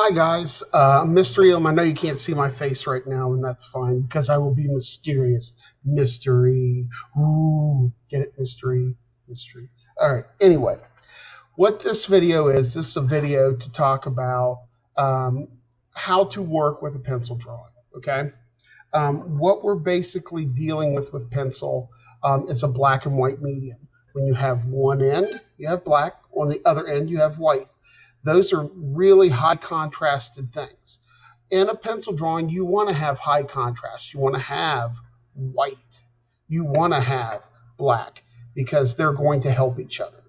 Hi guys, Mystery I know you can't see my face right now, and that's fine because I will be mysterious. Mystery. Ooh, get it? Mystery. Mystery. All right. Anyway, what this is a video to talk about um, how to work with a pencil drawing. Okay. What we're basically dealing with pencil is a black and white medium. When you have one end, you have black. On the other end, you have white. Those are really high contrasted things. In a pencil drawing, you want to have high contrast. You want to have white. You want to have black because they're going to help each other.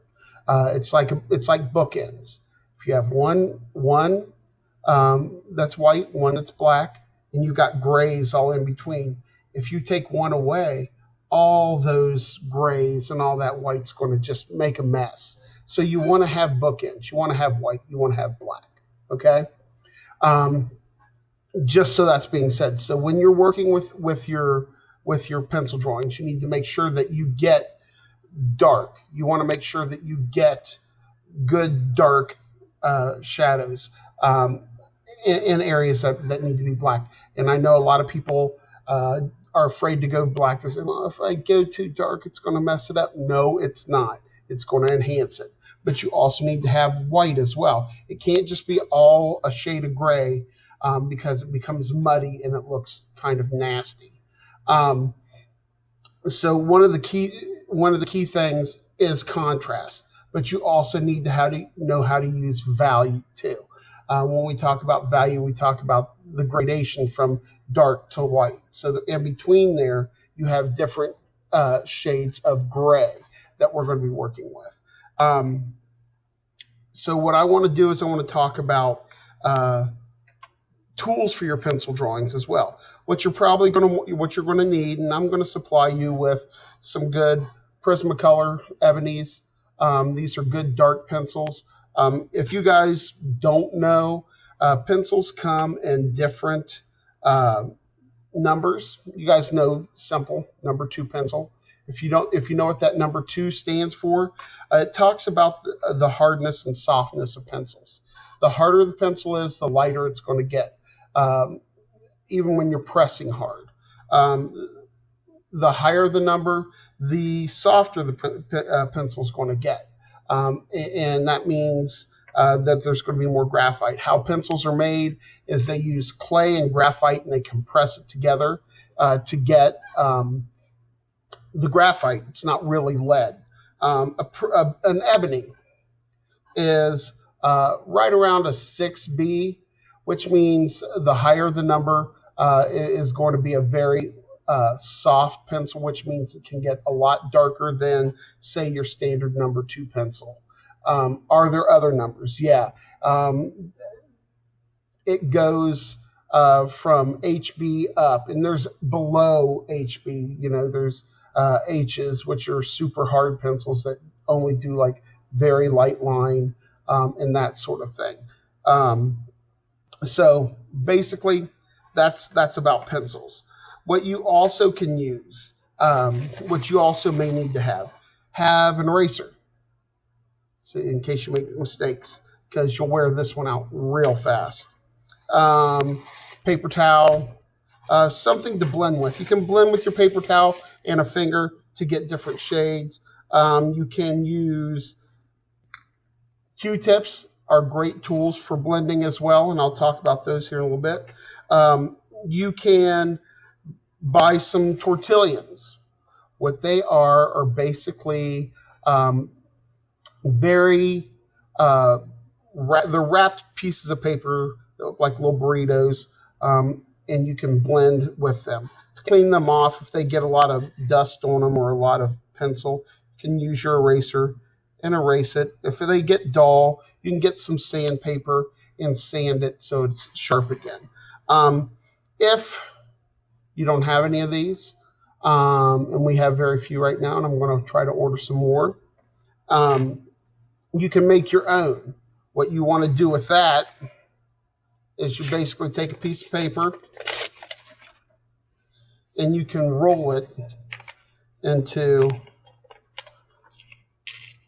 It's like bookends. If you have one that's white, one that's black, and you've got grays all in between. If you take one away, all those grays and all that white's going to just make a mess. So you want to have bookends. You want to have white. You want to have black. Okay. Um, just so that's being said. So when you're working with your pencil drawings, you need to make sure that you get dark. You want to make sure that you get good dark shadows in areas that need to be black. And I know a lot of people are afraid to go black. They're saying, well, if I go too dark, it's going to mess it up. No, it's not. It's going to enhance it. But you also need to have white as well. It can't just be all a shade of gray because it becomes muddy and it looks kind of nasty. Um, so one of the key things is contrast, but you also need to know how to use value too. When we talk about value, we talk about the gradation from dark to white. So that in between there, you have different shades of gray that we're going to be working with. So what I want to do is I want to talk about tools for your pencil drawings as well. What you're going to need, and I'm going to supply you with some good Prismacolor ebonies. These are good dark pencils. If you guys don't know, pencils come in different numbers. You guys know simple number 2 pencil. If you know what that number 2 stands for, it talks about the hardness and softness of pencils. The harder the pencil is, the lighter it's going to get, even when you're pressing hard. The higher the number, the softer the pencil is going to get. And that means that there's going to be more graphite. How pencils are made is they use clay and graphite and they compress it together to get the graphite. It's not really lead. An ebony is right around a 6B, which means the higher the number is going to be a very soft pencil, which means it can get a lot darker than, say, your standard number 2 pencil. Are there other numbers? Yeah. It goes from HB up, and there's below HB. There's H's, which are super hard pencils that only do like very light line and that sort of thing. So basically, that's about pencils. What you also can use, what you also may need to have an eraser. So in case you make mistakes, because you'll wear this one out real fast. Paper towel, something to blend with. You can blend with your paper towel and a finger to get different shades. You can use Q-tips are great tools for blending as well, and I'll talk about those here in a little bit. You can buy some tortillas. What they are basically very they're wrapped pieces of paper that look like little burritos, and you can blend with them to clean them off. If they get a lot of dust on them or a lot of pencil, you can use your eraser and erase it. If they get dull, you can get some sandpaper and sand it so it's sharp again. If you don't have any of these, and we have very few right now, and I'm going to try to order some more, you can make your own. What you want to do with that is you basically take a piece of paper and you can roll it into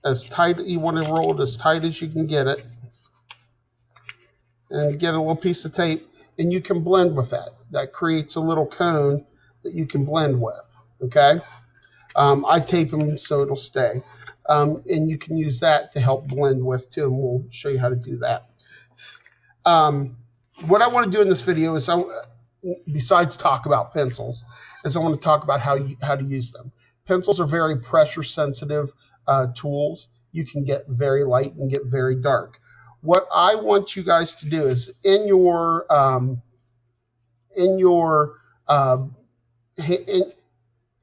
as tight. You want to roll it as tight as you can get it. and get a little piece of tape, and you can blend with that. That creates a little cone that you can blend with, okay? I tape them so it'll stay. And you can use that to help blend with too, and we'll show you how to do that. What I want to do in this video is, besides talk about pencils, is I want to talk about how to use them. Pencils are very pressure sensitive tools. You can get very light and get very dark. What I want you guys to do is in your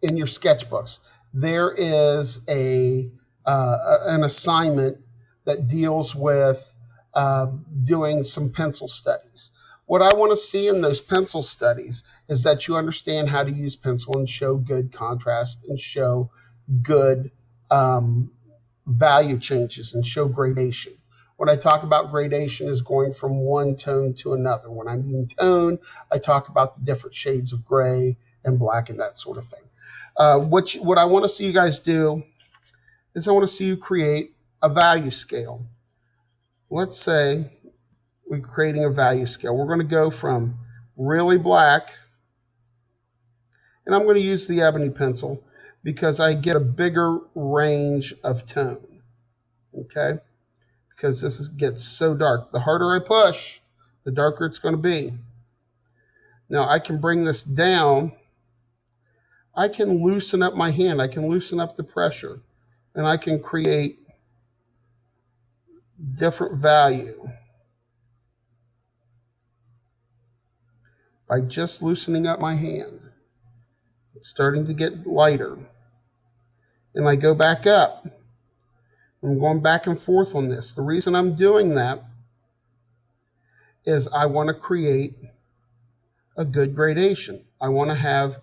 sketchbooks, there is an assignment that deals with doing some pencil studies. What I want to see in those pencil studies is that you understand how to use pencil and show good contrast and show good value changes and show gradation. When I talk about gradation is going from one tone to another. When I mean tone, I talk about the different shades of gray and black and that sort of thing. What I want to see you guys do is I want to see you create a value scale. Let's say we're creating a value scale. We're going to go from really black, and I'm going to use the ebony pencil because I get a bigger range of tone, okay? Because this gets so dark. The harder I push, the darker it's going to be. Now I can bring this down. I can loosen up my hand. I can loosen up the pressure, and I can create different value by just loosening up my hand. It's starting to get lighter. And I go back up. I'm going back and forth on this. The reason I'm doing that is I want to create a good gradation. I want to have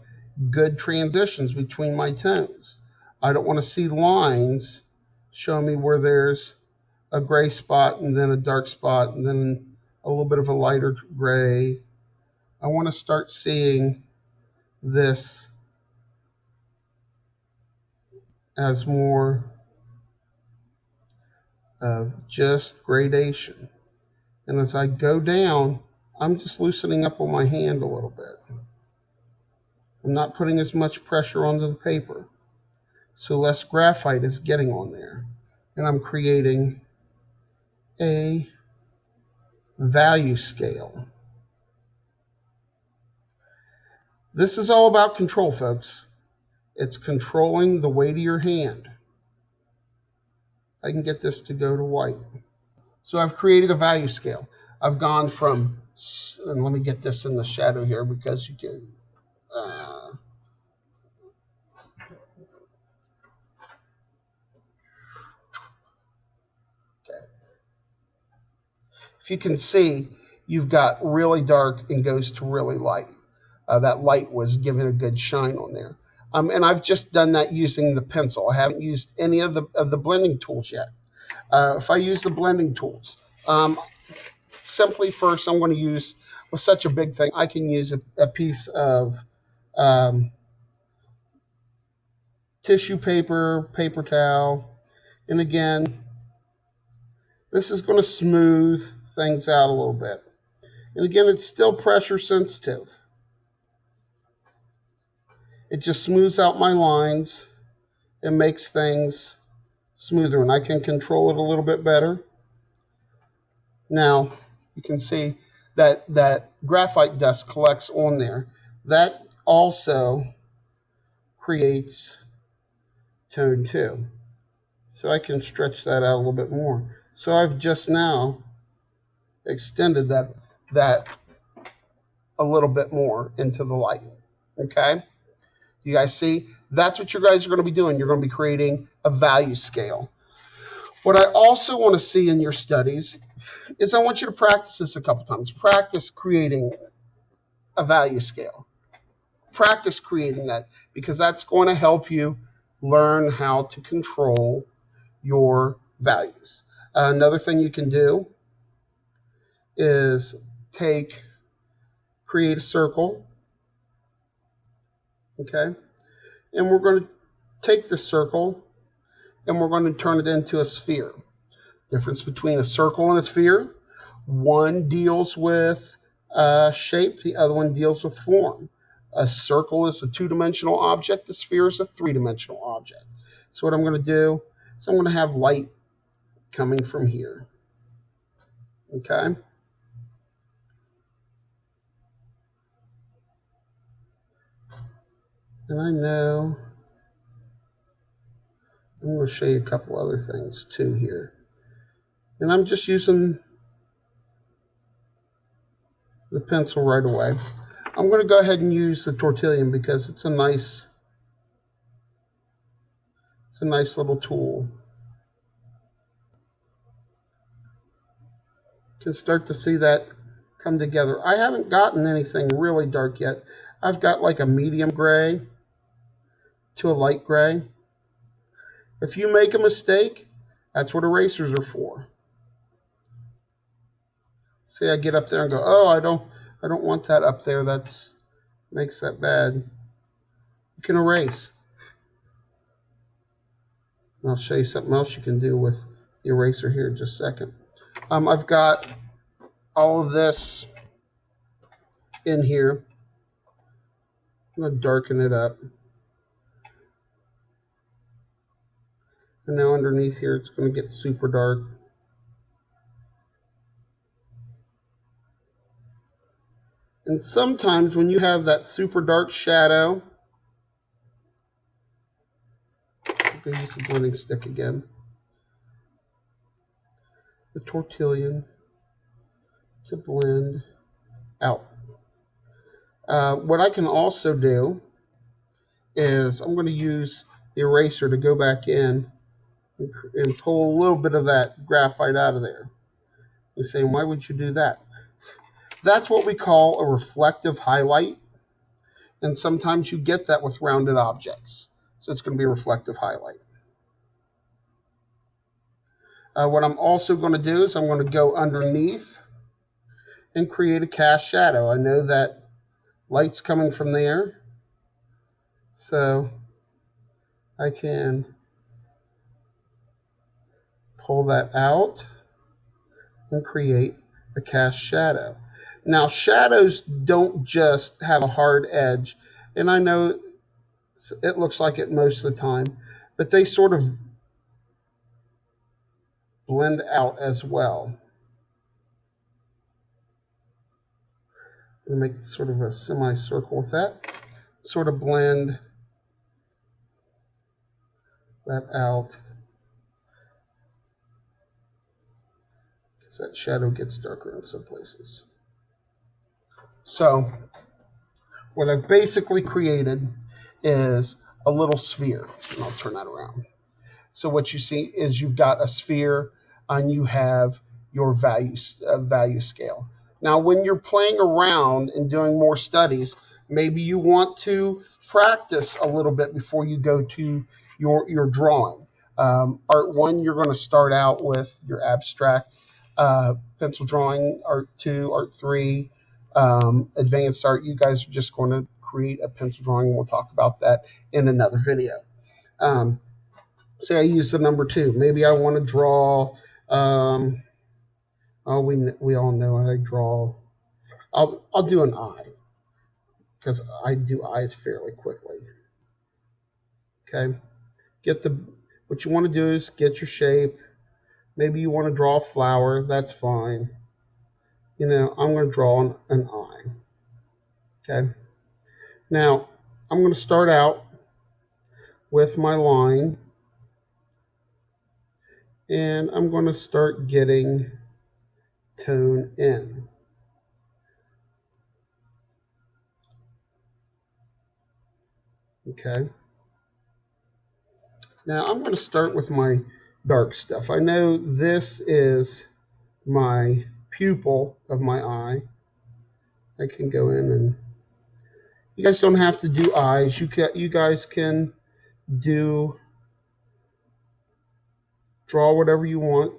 good transitions between my tones. I don't want to see lines show me where there's a gray spot and then a dark spot and then a little bit of a lighter gray. I want to start seeing this as more of just gradation. And as I go down, I'm just loosening up on my hand a little bit. I'm not putting as much pressure onto the paper, so less graphite is getting on there. And I'm creating a value scale. This is all about control, folks. It's controlling the weight of your hand. I can get this to go to white. So I've created a value scale. I've gone from, and let me get this in the shadow here because you can, okay. If you can see, you've got really dark and goes to really light. That light was given a good shine on there. And I've just done that using the pencil. I haven't used any of the blending tools yet. If I use the blending tools, simply first I'm going to use, with such a big thing, I can use a piece of tissue paper, paper towel, and again, this is going to smooth things out a little bit. And again, it's still pressure sensitive. It just smooths out my lines and makes things smoother, and I can control it a little bit better. Now, you can see that graphite dust collects on there. That also creates tone too. So I can stretch that out a little bit more. So I've just now extended that a little bit more into the light. Okay? You guys see? That's what you guys are going to be doing. You're going to be creating a value scale. What I also want to see in your studies is I want you to practice this a couple times. Practice creating a value scale. Practice creating that, because that's going to help you learn how to control your values. Another thing you can do is create a circle. Okay, and we're going to take the circle and we're going to turn it into a sphere. Difference between a circle and a sphere. One deals with shape, the other one deals with form. A circle is a two-dimensional object, a sphere is a three-dimensional object. So what I'm going to do is I'm going to have light coming from here. Okay? And I know I'm going to show you a couple other things too here. And I'm just using the pencil right away. I'm going to go ahead and use the tortillon because it's a nice little tool. You can start to see that come together. I haven't gotten anything really dark yet. I've got like a medium gray to a light gray. If you make a mistake, that's what erasers are for. See, I get up there and go, oh, I don't want that up there. That makes that bad. You can erase. And I'll show you something else you can do with the eraser here in just a second. I've got all of this in here. I'm going to darken it up. And now underneath here, it's going to get super dark. And sometimes when you have that super dark shadow, I'm going to use the blending stick again. The tortillon to blend out. What I can also do is I'm going to use the eraser to go back in and pull a little bit of that graphite out of there. You're saying, why would you do that? That's what we call a reflective highlight. And sometimes you get that with rounded objects. So it's going to be a reflective highlight. What I'm also going to do is I'm going to go underneath and create a cast shadow. I know that light's coming from there. So I can pull that out and create a cast shadow. Now, shadows don't just have a hard edge, and I know it looks like it most of the time, but they sort of blend out as well. I'm going to make sort of a semicircle with that, sort of blend that out, because that shadow gets darker in some places. So what I've basically created is a little sphere, and I'll turn that around. So what you see is you've got a sphere and you have your value scale. Now, when you're playing around and doing more studies, maybe you want to practice a little bit before you go to your drawing. Art 1, you're going to start out with your abstract pencil drawing. Art 2, Art 3, advanced art, you guys are just going to create a pencil drawing, and we'll talk about that in another video. Say I use the number 2. Maybe I want to draw, we all know I draw, I'll do an eye, because I do eyes fairly quickly. Okay, what you want to do is get your shape. Maybe you want to draw a flower, that's fine. You know, I'm going to draw an eye. Okay, now I'm going to start out with my line, and I'm going to start getting tone in. Okay. Now I'm going to start with my dark stuff. I know this is my pupil of my eye. I can go in, and you guys don't have to do eyes. You guys can draw whatever you want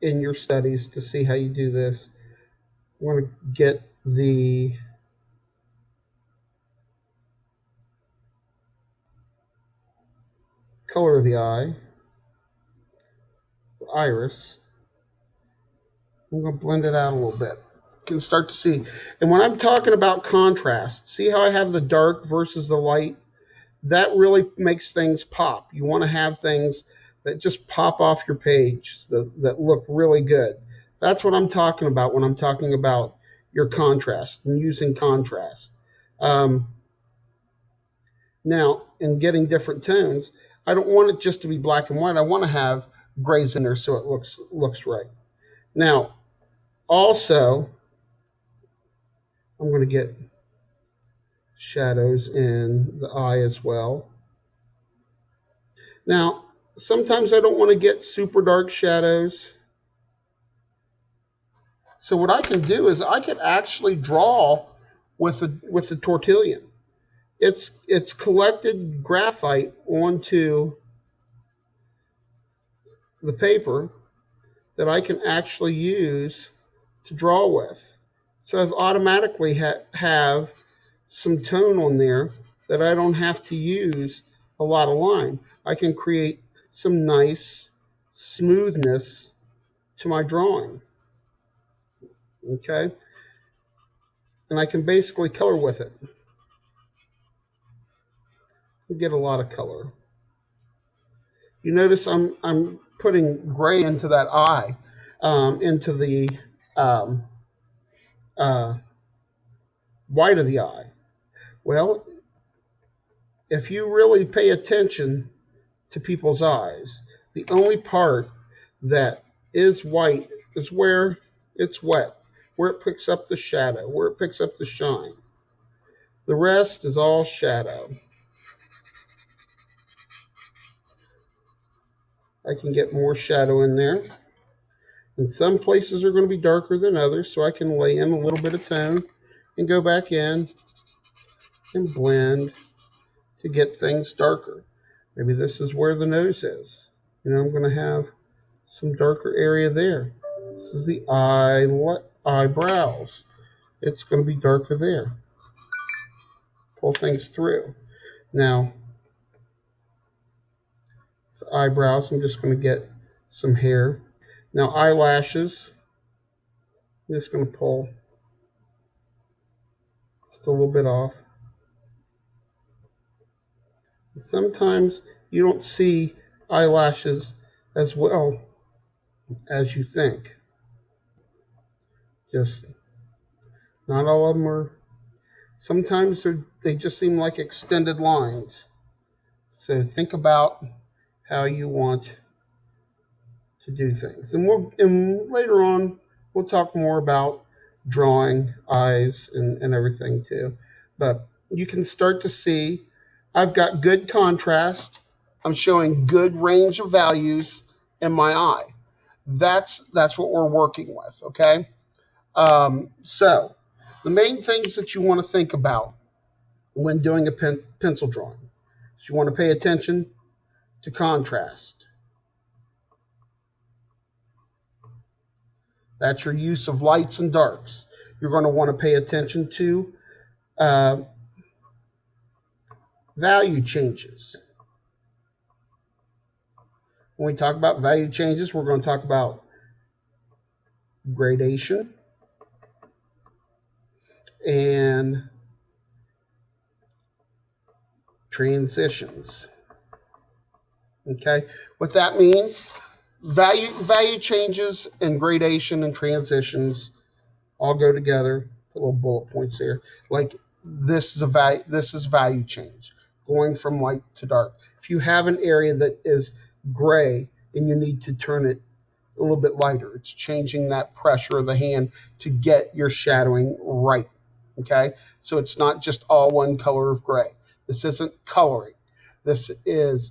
in your studies to see how you do this. I want to get the color of the eye, the iris, I'm going to blend it out a little bit. You can start to see. And when I'm talking about contrast, see how I have the dark versus the light? That really makes things pop. You want to have things that just pop off your page, that look really good. That's what I'm talking about when I'm talking about your contrast and using contrast. Um, Now, in getting different tones, I don't want it just to be black and white. I want to have grays in there so it looks right. Now, also, I'm going to get shadows in the eye as well. Now, sometimes I don't want to get super dark shadows. So what I can do is I can actually draw with the tortillon. It's collected graphite onto the paper that I can actually use to draw with. So I've automatically have some tone on there that I don't have to use a lot of line. I can create some nice smoothness to my drawing. Okay? And I can basically color with it. You get a lot of color. You notice I'm putting gray into that eye, into the um, uh, white of the eye. Well, if you really pay attention to people's eyes, the only part that is white is where it's wet, where it picks up the shadow, where it picks up the shine. The rest is all shadow. I can get more shadow in there. And some places are going to be darker than others, so I can lay in a little bit of tone and go back in and blend to get things darker. Maybe this is where the nose is. I'm going to have some darker area there. This is the eyebrows. It's going to be darker there. Pull things through. Now, the eyebrows, I'm just going to get some hair. Now, eyelashes, I'm just going to pull just a little bit off. Sometimes you don't see eyelashes as well as you think. Just not all of them are. Sometimes they just seem like extended lines. So think about how you want to do things. And later on we'll talk more about drawing eyes and everything too. But you can start to see I've got good contrast. I'm showing good range of values in my eye. That's what we're working with, okay? So the main things that you want to think about when doing a pencil drawing is you want to pay attention to contrast. That's your use of lights and darks. You're going to want to pay attention to value changes. When we talk about value changes, we're going to talk about gradation and transitions. Okay, what that means, value changes and gradation and transitions all go together. Put little bullet points there. Like this is value change, going from light to dark. If you have an area that is gray and you need to turn it a little bit lighter, it's changing that pressure of the hand to get your shadowing right. Okay, so it's not just all one color of gray. This isn't coloring. This is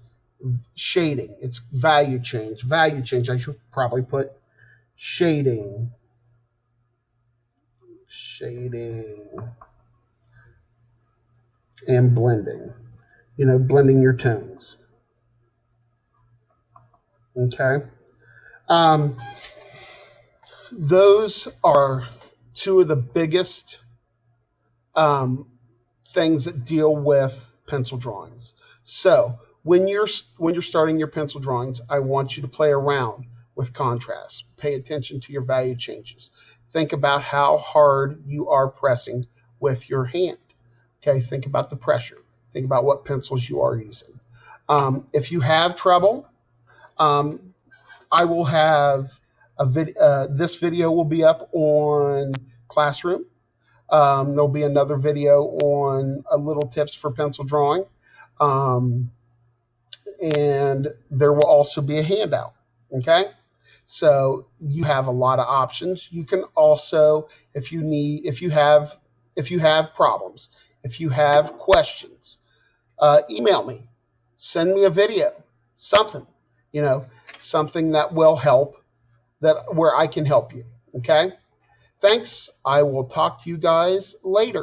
shading. It's value change. Value change. I should probably put shading. And blending. Blending your tones. Okay. Those are two of the biggest things that deal with pencil drawings. So when you're starting your pencil drawings, I want you to play around with contrast. Pay attention to your value changes. Think about how hard you are pressing with your hand. Okay, think about the pressure. Think about what pencils you are using. If you have trouble, um, I will have this video will be up on Classroom. There'll be another video on a little tips for pencil drawing. Um, and there will also be a handout. Okay. So you have a lot of options. You can also, if you have problems, if you have questions, email me, send me a video, something, you know, something that will help, that where I can help you. Okay. Thanks. I will talk to you guys later.